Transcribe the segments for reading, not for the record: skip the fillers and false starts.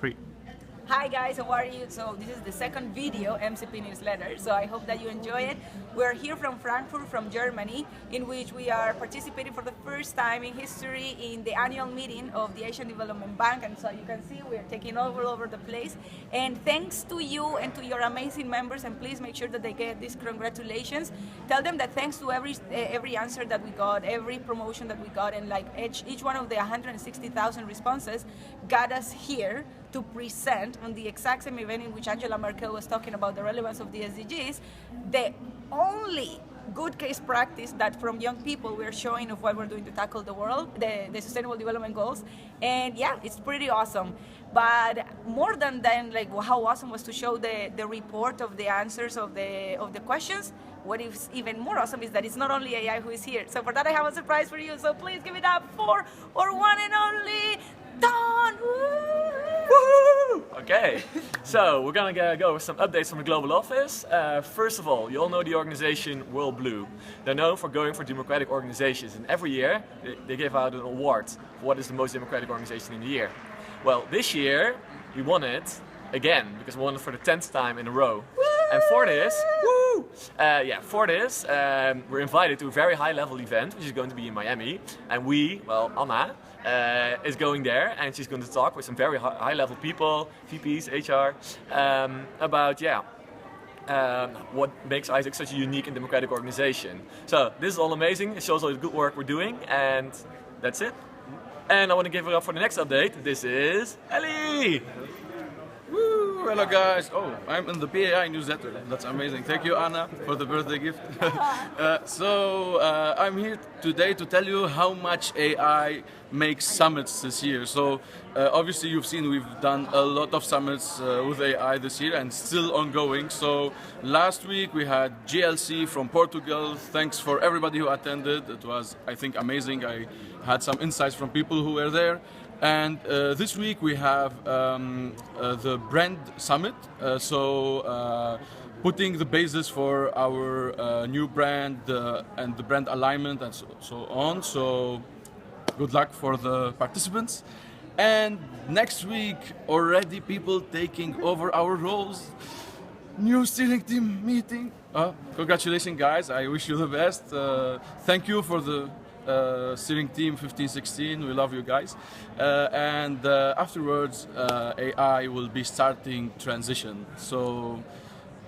3. Hi guys, how are you? So this is the second video, MCP Newsletter, so I hope that you enjoy it. We're here from Frankfurt, from Germany, in which we are participating for the first time in history in the annual meeting of the Asian Development Bank, and so you can see we're taking all over the place. And thanks to you and to your amazing members, and please make sure that they get these congratulations. Tell them that thanks to every answer that we got, every promotion that we got, and like each one of the 160,000 responses got us here to present on the exact same event in which Angela Merkel was talking about the relevance of the SDGs, the only good case practice that from young people we're showing of what we're doing to tackle the world, the Sustainable Development Goals, and yeah, it's pretty awesome. But more than like how awesome was to show the report of the answers of the questions, what is even more awesome is that it's not only AI who is here. So for that I have a surprise for you, so please give it up for our one and only Don! Woohoo! Okay, so we're gonna go with some updates from the Global Office. First of all, you all know the organization World Blue. They're known for going for democratic organizations, and every year they give out an award for what is the most democratic organization in the year. Well, this year we won it again, because we won it for the 10th time in a row. And for this, we're invited to a very high-level event, which is going to be in Miami. And Anna, is going there, and she's going to talk with some very high-level people, VPs, HR, about what makes ISAC such a unique and democratic organization. So this is all amazing. It shows all the good work we're doing, and that's it. And I want to give it up for the next update. This is Ellie. Woo! Hello guys! Oh, I'm in the PAI newsletter. That's amazing. Thank you, Anna, for the birthday gift. I'm here today to tell you how much AI makes summits this year. So obviously you've seen we've done a lot of summits with AI this year and still ongoing. So last week we had GLC from Portugal. Thanks for everybody who attended. It was, I think, amazing. I had some insights from people who were there. And this week we have the brand summit, putting the basis for our new brand and the brand alignment and so on. So good luck for the participants. And next week, already people taking over our roles. New steering team meeting. Congratulations guys, I wish you the best. Thank you for the steering team 15-16, we love you guys. Afterwards, AI will be starting transition. So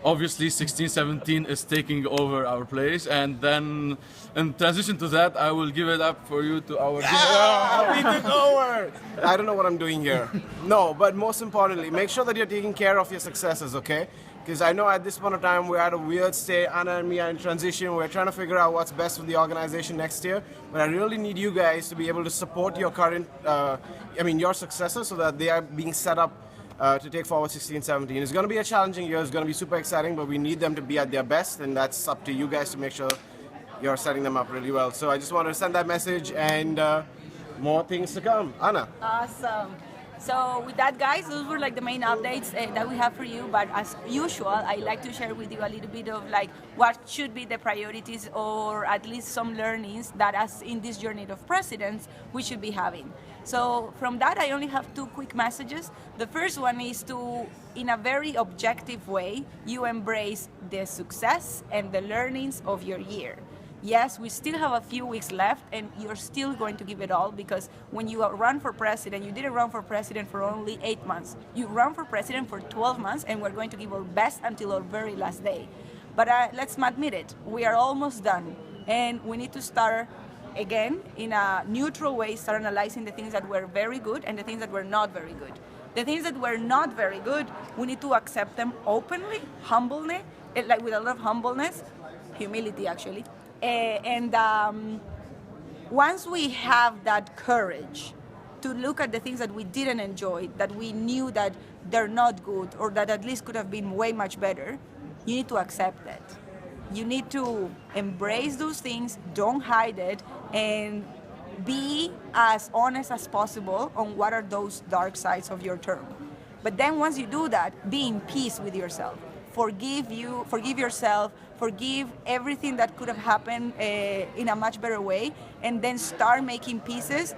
obviously 16-17 is taking over our place, and then in transition to that, I will give it up for you to our... We took over! I don't know what I'm doing here. No, but most importantly, make sure that you're taking care of your successors, okay? Because I know at this point of time we're at a weird state. Anna and me are in transition. We're trying to figure out what's best for the organization next year. But I really need you guys to be able to support your current, your successors, so that they are being set up to take forward 16-17. It's going to be a challenging year. It's going to be super exciting, but we need them to be at their best, and that's up to you guys to make sure you're setting them up really well. So I just wanted to send that message, and more things to come. Anna. Awesome. So with that, guys, those were like the main updates that we have for you. But as usual, I like to share with you a little bit of like what should be the priorities, or at least some learnings that as in this journey of presidents we should be having. So from that, I only have two quick messages. The first one is to, in a very objective way, you embrace the success and the learnings of your year. Yes, we still have a few weeks left, and you're still going to give it all, because when you run for president, you didn't run for president for only 8 months. You run for president for 12 months, and we're going to give our best until our very last day. But let's admit it, we are almost done, and we need to start again in a neutral way, start analyzing the things that were very good and the things that were not very good. The things that were not very good, we need to accept them openly, humbly, like with a lot of humbleness, humility actually. Once we have that courage to look at the things that we didn't enjoy, that we knew that they're not good, or that at least could have been way much better, you need to accept that. You need to embrace those things, don't hide it, and be as honest as possible on what are those dark sides of your term. But then once you do that, be in peace with yourself. forgive yourself, forgive everything that could have happened in a much better way, and then start making peace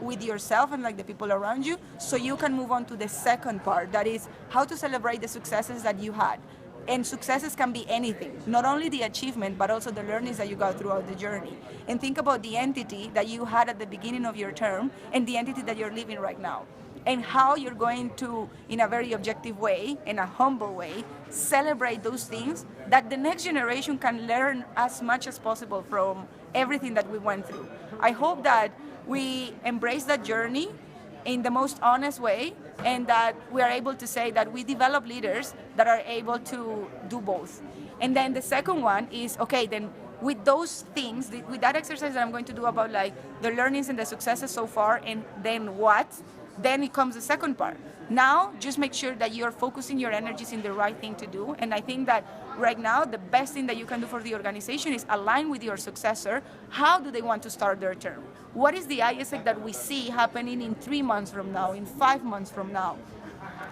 with yourself and like the people around you, so you can move on to the second part, that is how to celebrate the successes that you had. And successes can be anything, not only the achievement, but also the learnings that you got throughout the journey. And think about the entity that you had at the beginning of your term and the entity that you're living right now. And how you're going to, in a very objective way, in a humble way, celebrate those things that the next generation can learn as much as possible from everything that we went through. I hope that we embrace that journey in the most honest way, and that we are able to say that we develop leaders that are able to do both. And then the second one is, okay, then with those things, with that exercise that I'm going to do about like the learnings and the successes so far, and then what? Then it comes the second part. Now, just make sure that you're focusing your energies in the right thing to do. And I think that right now, the best thing that you can do for the organization is align with your successor. How do they want to start their term? What is the ISEC that we see happening in 3 months from now, in 5 months from now,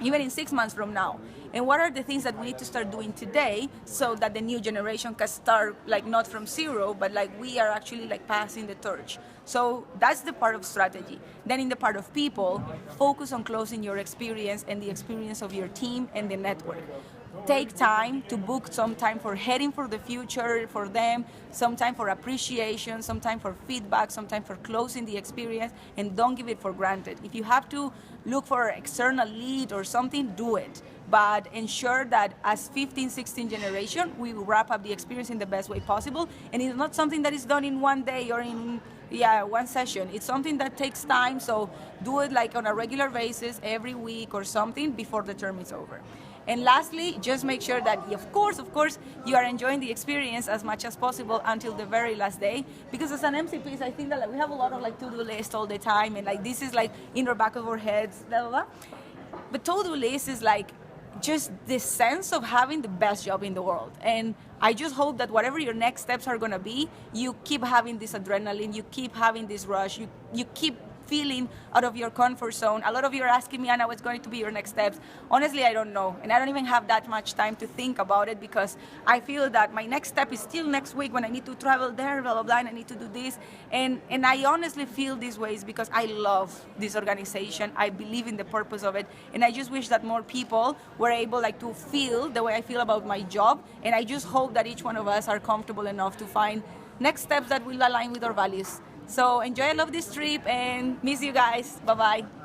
even in 6 months from now? And what are the things that we need to start doing today so that the new generation can start like not from zero, but like we are actually like passing the torch? So that's the part of strategy. Then in the part of people, focus on closing your experience and the experience of your team and the network. Take time to book some time for heading for the future for them, some time for appreciation, some time for feedback, some time for closing the experience, and don't give it for granted. If you have to look for an external lead or something, do it. But ensure that as 15, 16 generation, we will wrap up the experience in the best way possible. And it's not something that is done in one day or in one session. It's something that takes time, so do it like on a regular basis, every week or something before the term is over. And lastly, just make sure that, of course, you are enjoying the experience as much as possible until the very last day. Because as an MCPs, I think that like, we have a lot of like to-do lists all the time, and like this is like in the back of our heads, blah, blah, blah. But to-do list is like just this sense of having the best job in the world. And I just hope that whatever your next steps are gonna be, you keep having this adrenaline, you keep having this rush, you keep feeling out of your comfort zone. A lot of you are asking me, Anna, what's going to be your next steps? Honestly, I don't know. And I don't even have that much time to think about it, because I feel that my next step is still next week when I need to travel there, blah, blah, blah, and I need to do this. And I honestly feel these ways because I love this organization. I believe in the purpose of it. And I just wish that more people were able like to feel the way I feel about my job. And I just hope that each one of us are comfortable enough to find next steps that will align with our values. So enjoy, I love this trip, and miss you guys. Bye-bye.